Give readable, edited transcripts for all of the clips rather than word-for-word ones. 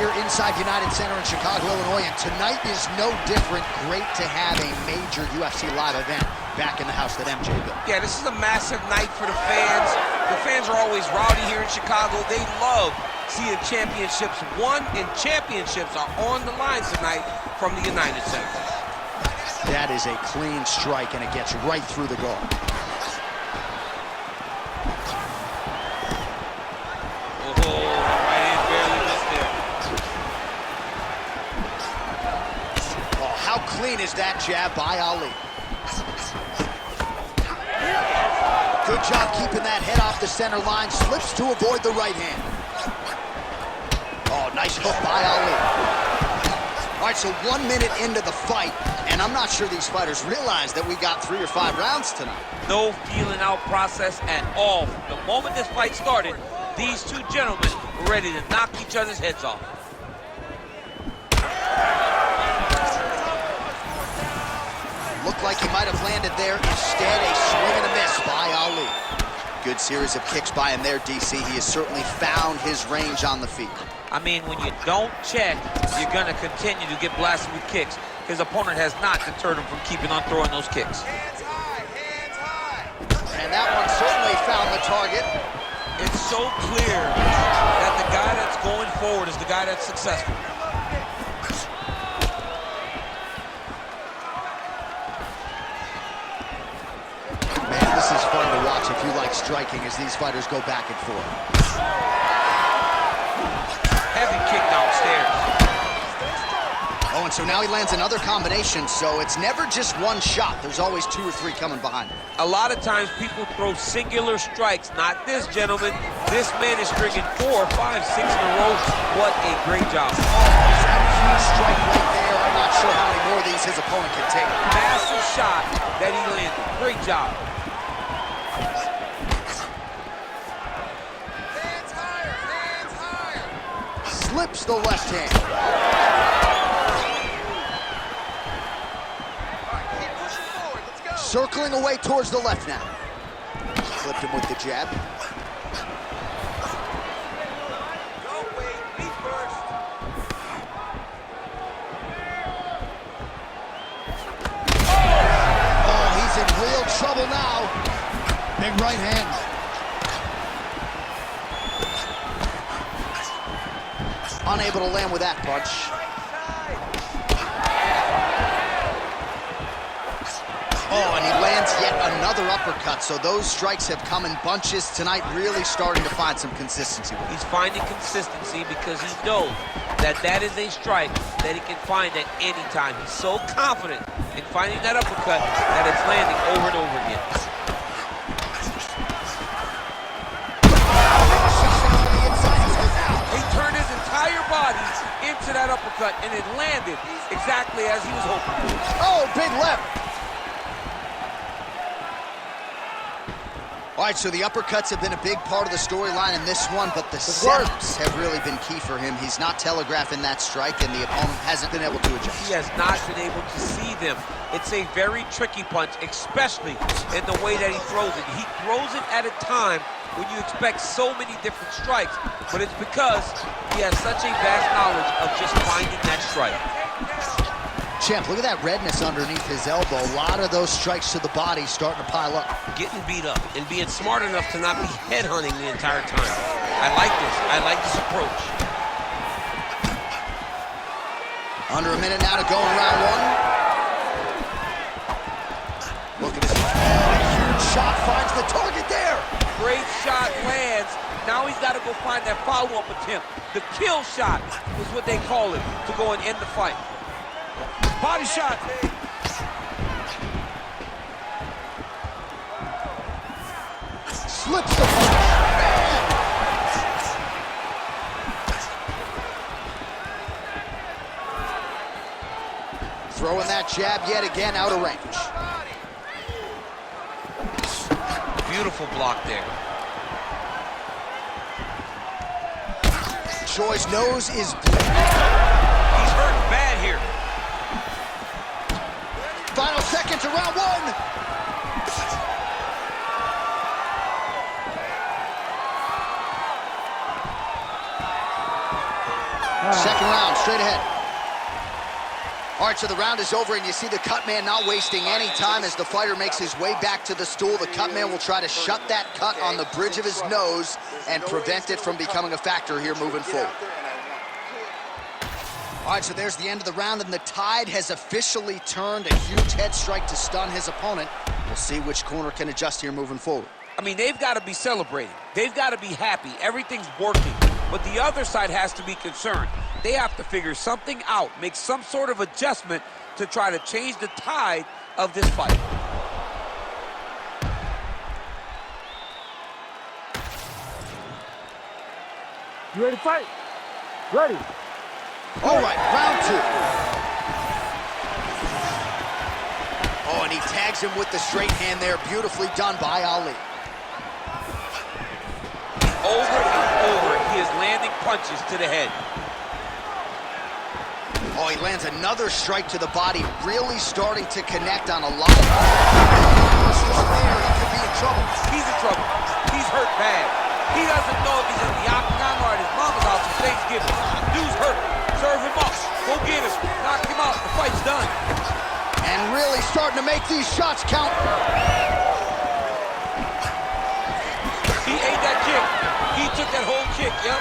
here inside United Center in Chicago, Illinois, and tonight is no different. Great to have a major UFC live event back in the house that MJ built. Yeah, this is a massive night for the fans. The fans are always rowdy here in Chicago. They love seeing championships won, and championships are on the line tonight from the United Center. That is a clean strike, and it gets right through the guard. How clean is that jab by Ali? Good job keeping that head off the center line. Slips to avoid the right hand. Oh, nice hook by Ali. All right, so 1 minute into the fight, and I'm not sure these fighters realize that we got 3 or 5 rounds tonight. No feeling out process at all. The moment this fight started, these two gentlemen were ready to knock each other's heads off. Looked like he might have landed there. Instead, a swing and a miss by Ali. Good series of kicks by him there, DC. He has certainly found his range on the feet. I mean, when you don't check, you're going to continue to get blasted with kicks. His opponent has not deterred him from keeping on throwing those kicks. Hands high, hands high. And that one certainly found the target. It's so clear that the guy that's going forward is the guy that's successful. This is fun to watch if you like striking as these fighters go back and forth. Heavy kick downstairs. Oh, and so now he lands another combination, so it's never just one shot. There's always 2 or 3 coming behind him. A lot of times people throw singular strikes. Not this gentleman. This man is stringing 4, 5, 6 in a row. What a great job. Oh, he's got a huge strike right there. I'm not sure how many more of these his opponent can take. Massive shot that he landed. Great job. Slips the left hand. Keep pushing forward. Let's go. Circling away towards the left now. Flipped him with the jab. Go, Wade. Me first. Oh, he's in real trouble now. Big right hand. Unable to land with that punch. Oh, and he lands yet another uppercut. So those strikes have come in bunches tonight, really starting to find some consistency with it. He's finding consistency because he knows that that is a strike that he can find at any time. He's so confident in finding that uppercut that it's landing over and over again. Body into that uppercut, and it landed exactly as he was hoping. Oh, big left. All right, so the uppercuts have been a big part of the storyline in this one, but the setups have really been key for him. He's not telegraphing that strike, and the opponent hasn't been able to adjust. He has not been able to see them. It's a very tricky punch, especially in the way that he throws it. He throws it at a time when you expect so many different strikes, but it's because he has such a vast knowledge of just finding that strike. Champ, look at that redness underneath his elbow. A lot of those strikes to the body starting to pile up. Getting beat up and being smart enough to not be headhunting the entire time. I like this. I like this approach. Under a minute now to go in round 1. Look at this. Oh, a huge shot finds the target there. Great shot lands. Now he's got to go find that follow-up attempt. The kill shot is what they call it to go and end the fight. Body shot. Slips the punch. Throwing that jab yet again out of range. Beautiful block there. Choi's nose is bleeding. He's hurt bad here. Final seconds of round 1. Second round, straight ahead. All right, so the round is over, and you see the cut man not wasting any time as the fighter makes his way back to the stool. The cut man will try to shut that cut on the bridge of his nose and prevent it from becoming a factor here moving forward. All right, so there's the end of the round, and the tide has officially turned. A huge head strike to stun his opponent. We'll see which corner can adjust here moving forward. I mean, they've got to be celebrating. They've got to be happy. Everything's working. But the other side has to be concerned. They have to figure something out, make some sort of adjustment to try to change the tide of this fight. You ready to fight? Ready. All right, round two. Oh, and he tags him with the straight hand there. Beautifully done by Ali. Over and over, he is landing punches to the head. Oh, he lands another strike to the body, really starting to connect on a lot of... There, he could be in trouble. He's in trouble. He's hurt bad. He doesn't know if he's in the octagon or at his mama's house for Thanksgiving. Dude's hurt. Serve him up. Go get him. Knock him out. The fight's done. And really starting to make these shots count. He ate that kick. He took that whole kick, yep.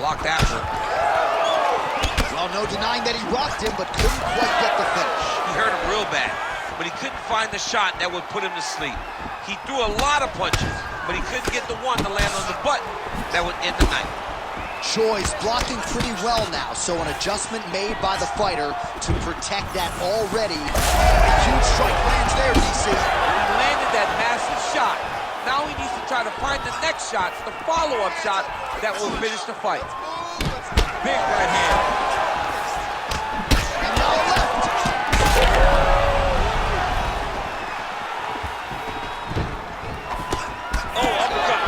Blocked after. Well, no denying that he rocked him, but couldn't quite get the finish. He hurt him real bad, but he couldn't find the shot that would put him to sleep. He threw a lot of punches, but he couldn't get the one to land on the button that would end the night. Choi's blocking pretty well now, so an adjustment made by the fighter to protect that already. A huge strike lands there, DC. He landed that massive shot. Now he needs to try to find the next shot, the follow-up shot that will finish the fight. Big right hand. And now left. Oh, uppercut.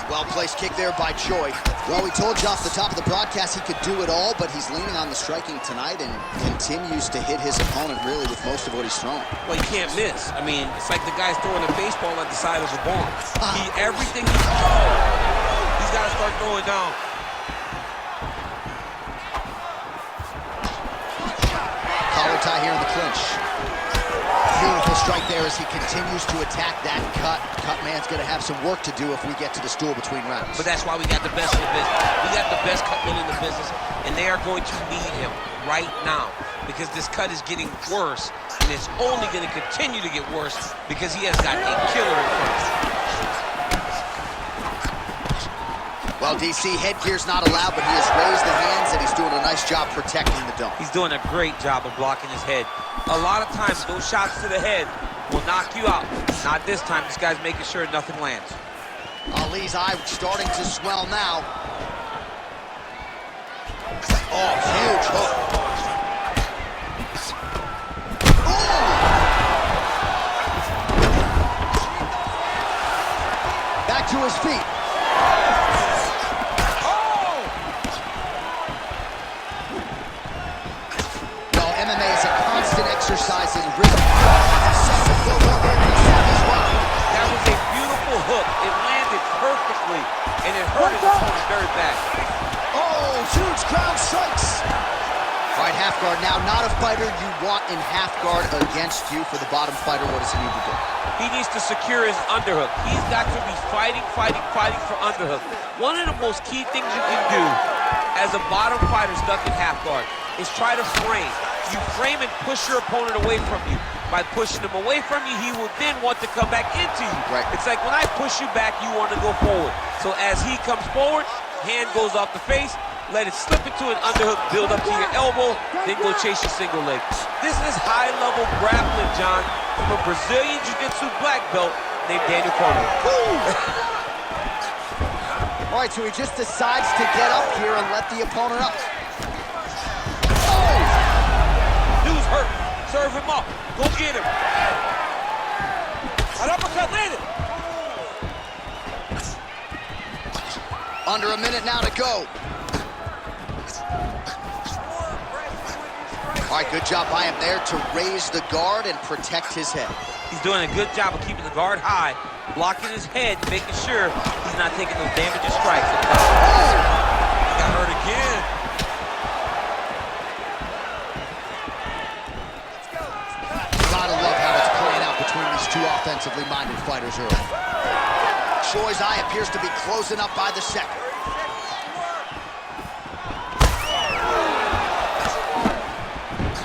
Well-placed kick there by Choi. Well, we told you off the top of the broadcast he could do it all, but he's leaning on the striking tonight and continues to hit his opponent really with most of what he's thrown. Well, he can't miss. I mean, it's like the guy's throwing a baseball at the side of a barn. Everything he's throwing, he's got to start throwing down. Collar tie here in the clinch. Beautiful strike there as he continues to attack that cut. Cut man's going to have some work to do if we get to the stool between rounds. But that's why we got the best in the business. We got the best cut man in the business, and they are going to need him right now because this cut is getting worse, and it's only going to continue to get worse because he has got a killer in front of him. Well, DC, headgear's not allowed, but he has raised the hands, and he's doing a nice job protecting the dome. He's doing a great job of blocking his head. A lot of times, those shots to the head will knock you out. Not this time. This guy's making sure nothing lands. Ali's eye starting to swell now. Oh, huge hook. Ooh. Back to his feet. MMA is a constant exercise in rhythm. That was a beautiful hook. It landed perfectly, and it hurt his opponent very bad. Oh, huge ground strikes. All right, half guard now. Not a fighter you want in half guard against you. For the bottom fighter, what does he need to do? He needs to secure his underhook. He's got to be fighting for underhook. One of the most key things you can do as a bottom fighter stuck in half guard is try to frame. You frame and push your opponent away from you. By pushing him away from you, he will then want to come back into you. Right. It's like when I push you back, you want to go forward. So as he comes forward, hand goes off the face, let it slip into an underhook, build up to your elbow, then go chase your single leg. This is high-level grappling, John, from a Brazilian Jiu-Jitsu black belt named Daniel Cormier. All right, so he just decides to get up here and let the opponent up. Dude's hurt. Serve him up. Go get him. An uppercut landed. Under a minute now to go. All right, good job by him there to raise the guard and protect his head. He's doing a good job of keeping the guard high, blocking his head, making sure he's not taking those damaging strikes. He got hurt again. Gotta love how it's playing out between these two offensively minded fighters early. Choi's eye appears to be closing up by the second.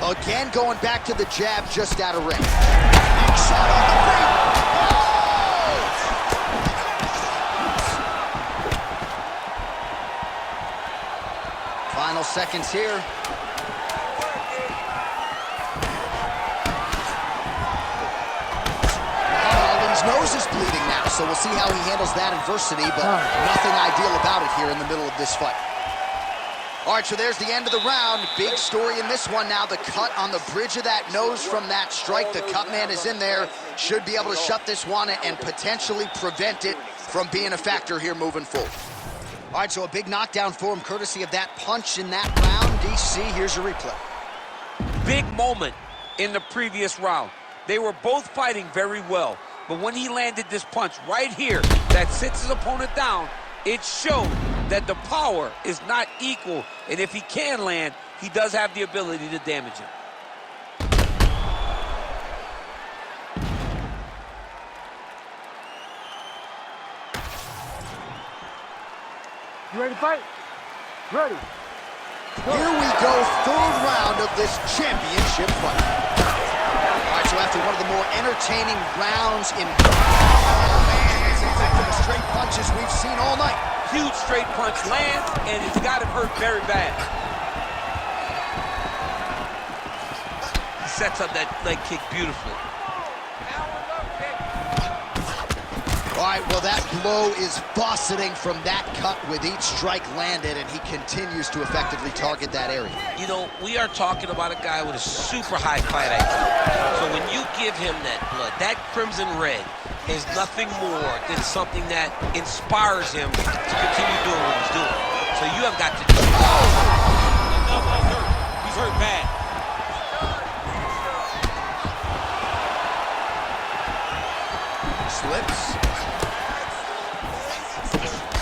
Again, going back to the jab just out of range. Big shot on the feet. Oh! Final seconds here. Ali's nose is bleeding now, so we'll see how he handles that adversity, but nothing ideal about it here in the middle of this fight. All right, so there's the end of the round. Big story in this one now. The cut on the bridge of that nose from that strike. The cut man is in there. Should be able to shut this one and potentially prevent it from being a factor here moving forward. All right, so a big knockdown for him courtesy of that punch in that round. DC, here's a replay. Big moment in the previous round. They were both fighting very well, but when he landed this punch right here that sits his opponent down, it showed that the power is not equal, and if he can land, he does have the ability to damage him. You ready to fight? Ready. Here we go, third round of this championship fight. All right, so after one of the more entertaining rounds in... Oh, man, it's exactly the straight punches we've seen all night. Huge straight punch lands, and it's got him hurt very bad. He sets up that leg kick beautifully. All right, well, that blow is buffeting from that cut with each strike landed, and he continues to effectively target that area. You know, we are talking about a guy with a super high fight IQ. So when you give him that blood, that crimson red is nothing more than something that inspires him to continue doing what he's doing. So you have got to... Oh! He's hurt bad. Slips.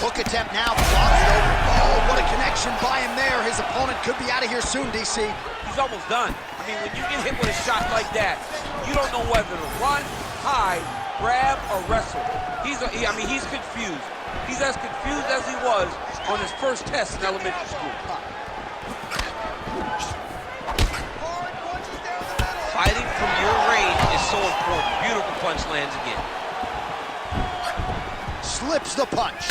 Hook attempt now, blocks it over. Oh, what a connection by him there. His opponent could be out of here soon, DC. He's almost done. I mean, when you get hit with a shot like that, you don't know whether to run, hide, grab, or wrestle. He's confused. He's as confused as he was on his first test in elementary school. Fighting from your range is so important. Beautiful punch lands again. Slips the punch.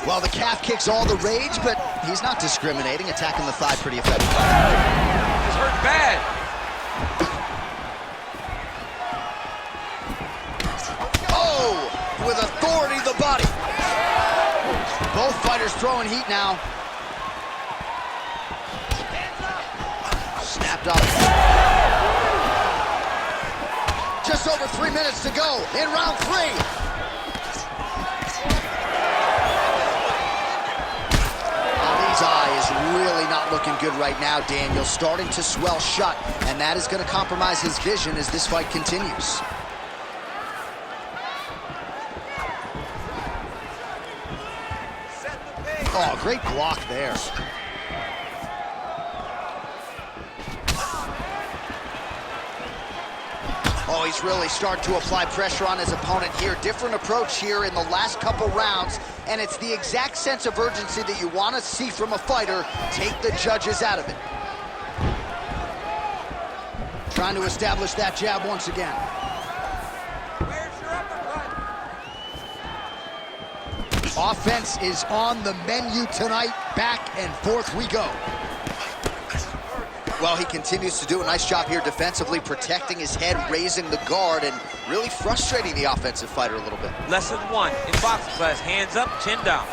Well, the calf kick's all the rage, but he's not discriminating, attacking the thigh pretty effectively. He's hurt bad. Oh, with authority the body. Both fighters throwing heat now. Snapped up. Just over 3 minutes to go in round 3. Eye is really not looking good right now, Daniel. Starting to swell shut, and that is going to compromise his vision as this fight continues. Oh, great block there. Oh, he's really starting to apply pressure on his opponent here. Different approach here in the last couple rounds, and it's the exact sense of urgency that you want to see from a fighter. Take the judges out of it. Trying to establish that jab once again. Offense is on the menu tonight. Back and forth we go. Well, he continues to do a nice job here defensively, protecting his head, raising the guard, and really frustrating the offensive fighter a little bit. Lesson 1 in boxing class, hands up, chin down.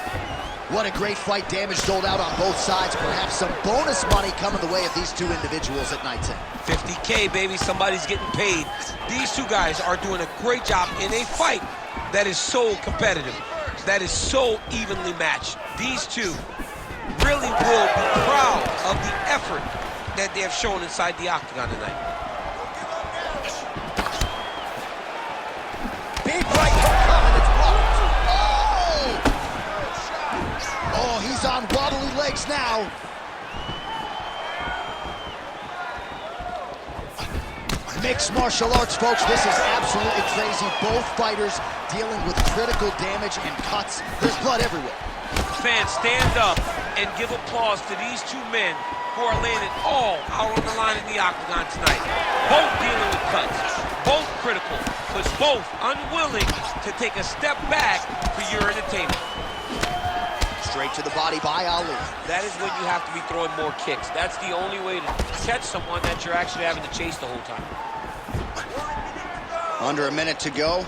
What a great fight. Damage doled out on both sides. Perhaps some bonus money coming the way of these two individuals at night 10. 50K, baby. Somebody's getting paid. These two guys are doing a great job in a fight that is so competitive, that is so evenly matched. These two really will be proud of the effort that they have shown inside the octagon tonight. now. Mixed martial arts, folks. This is absolutely crazy. Both fighters dealing with critical damage and cuts. There's blood everywhere. Fans, stand up and give applause to these two men who are laying it all out on the line in the octagon tonight. Both dealing with cuts, both critical, but both unwilling to take a step back for your entertainment. Straight to the body by Ali. That is when you have to be throwing more kicks. That's the only way to catch someone that you're actually having to chase the whole time. Under a minute to go.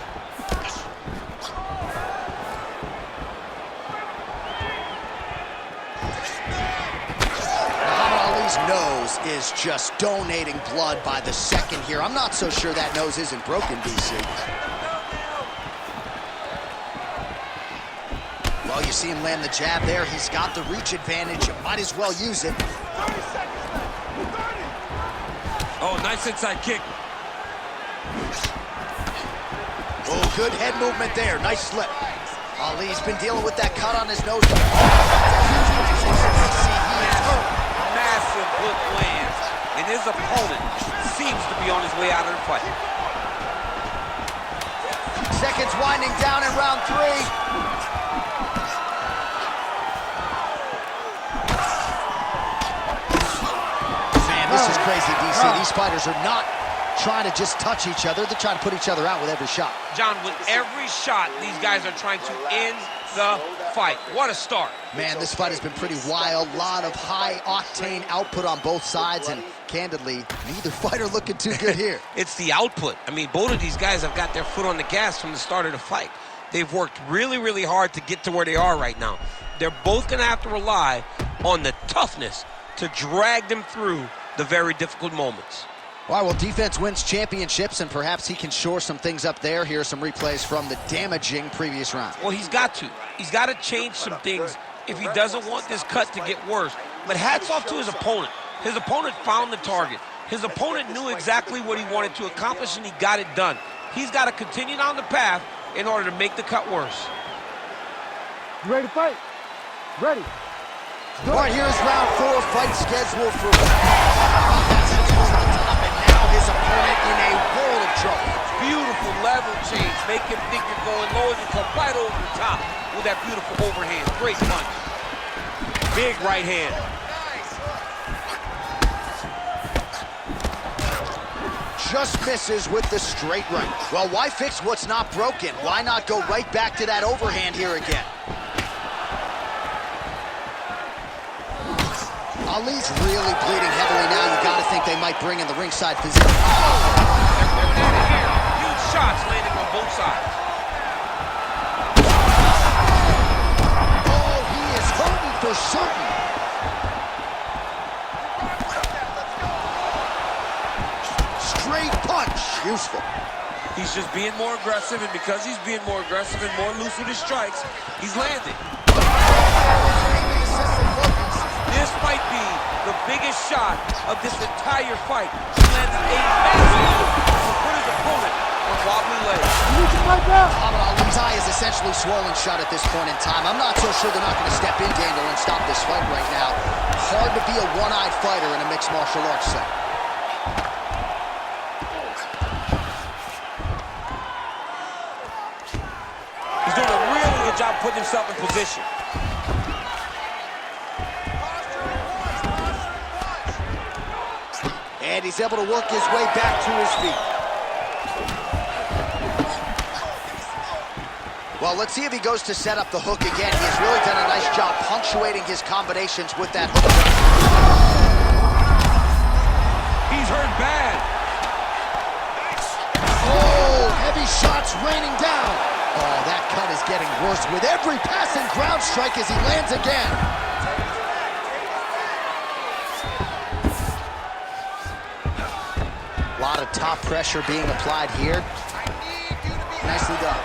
Nose is just donating blood by the second here. I'm not so sure that nose isn't broken, DC. Well, you see him land the jab there. He's got the reach advantage. Might as well use it. Oh, nice inside kick. Oh, good head movement there. Nice slip. Ali's been dealing with that cut on his nose. Massive hook lands, and his opponent seems to be on his way out of the fight. Seconds winding down in round 3. Man, this is crazy, DC. These fighters are not trying to just touch each other. They're trying to put each other out with every shot. John, with every shot, these guys are trying to end the fight. What a start. Man, this fight has been pretty wild. A lot of high-octane output on both sides, and candidly, neither fighter looking too good here. It's the output. I mean, both of these guys have got their foot on the gas from the start of the fight. They've worked really, really hard to get to where they are right now. They're both going to have to rely on the toughness to drag them through the very difficult moments. All right, well, defense wins championships, and perhaps he can shore some things up there. Here are some replays from the damaging previous round. Well, he's got to. He's got to change some things if he doesn't want this cut to get worse. But hats off to his opponent. His opponent found the target. His opponent knew exactly what he wanted to accomplish, and he got it done. He's got to continue down the path in order to make the cut worse. You ready to fight? Ready. All right, here's round 4, fight scheduled for... His opponent in a world of trouble. Beautiful level change. Make him think you're going low and you come right over the top with that beautiful overhand. Great punch. Big right hand. Just misses with the straight right. Well, why fix what's not broken? Why not go right back to that overhand here again? Ali's really bleeding heavily now. You got to think they might bring in the ringside physician. They're at it here. Huge shots landing on both sides. Oh, he is hurting for certain. Straight punch. Useful. He's just being more aggressive, and because he's being more aggressive and more loose with his strikes, he's landing. This might be the biggest shot of this entire fight. He landed a massive hook to put his opponent on wobbly legs. You need to fight now. Muhammad Ali's eye is essentially swollen shut at this point in time. I'm not so sure they're not going to step in, Daniel, and stop this fight right now. Hard to be a one-eyed fighter in a mixed martial arts set. He's doing a really good job putting himself in position. And he's able to work his way back to his feet. Well, let's see if he goes to set up the hook again. He has really done a nice job punctuating his combinations with that hook. He's hurt bad. Oh, heavy shots raining down. Oh, that cut is getting worse with every passing ground strike as he lands again. A lot of top pressure being applied here. Nicely done.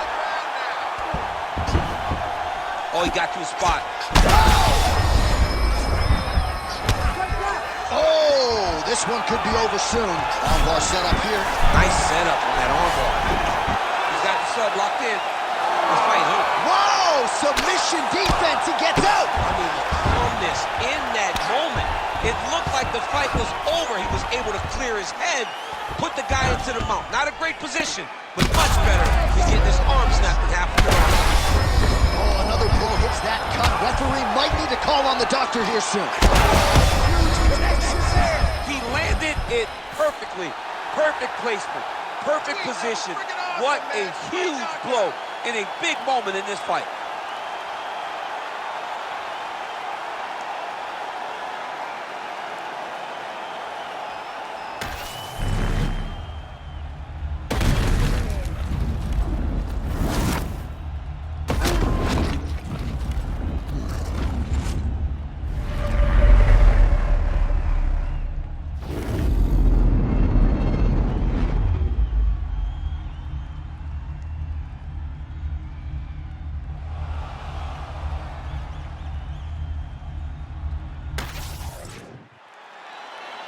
Oh, he got to a spot. Oh, this one could be over soon. Armbar set up here. Nice setup on that armbar. He's got the sub locked in. This fight over. Whoa, submission defense. He gets out. I mean, calmness in that moment. It looked like the fight was over. He was able to clear his head, put the guy into the mount. Not a great position, but much better than getting his arm snapped in half of the round. Oh, another blow hits that cut. Referee might need to call on the doctor here soon. He landed it perfectly. Perfect placement, perfect position. What a huge blow in a big moment in this fight.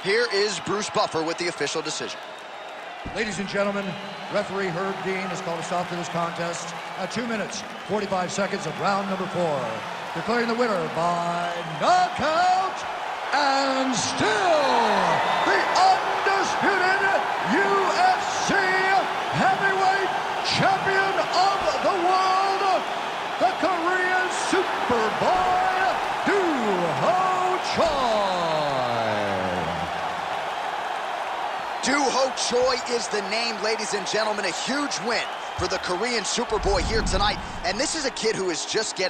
Here is Bruce Buffer with the official decision. Ladies and gentlemen, referee Herb Dean has called a stop to this contest at 2 minutes, 45 seconds of round number 4. Declaring the winner by knockout and still the undisputed UFC heavyweight champion of the world, the Korean Superboy, Doo-Ho Choi. Doo-Ho Choi is the name, ladies and gentlemen. A huge win for the Korean Superboy here tonight. And this is a kid who is just getting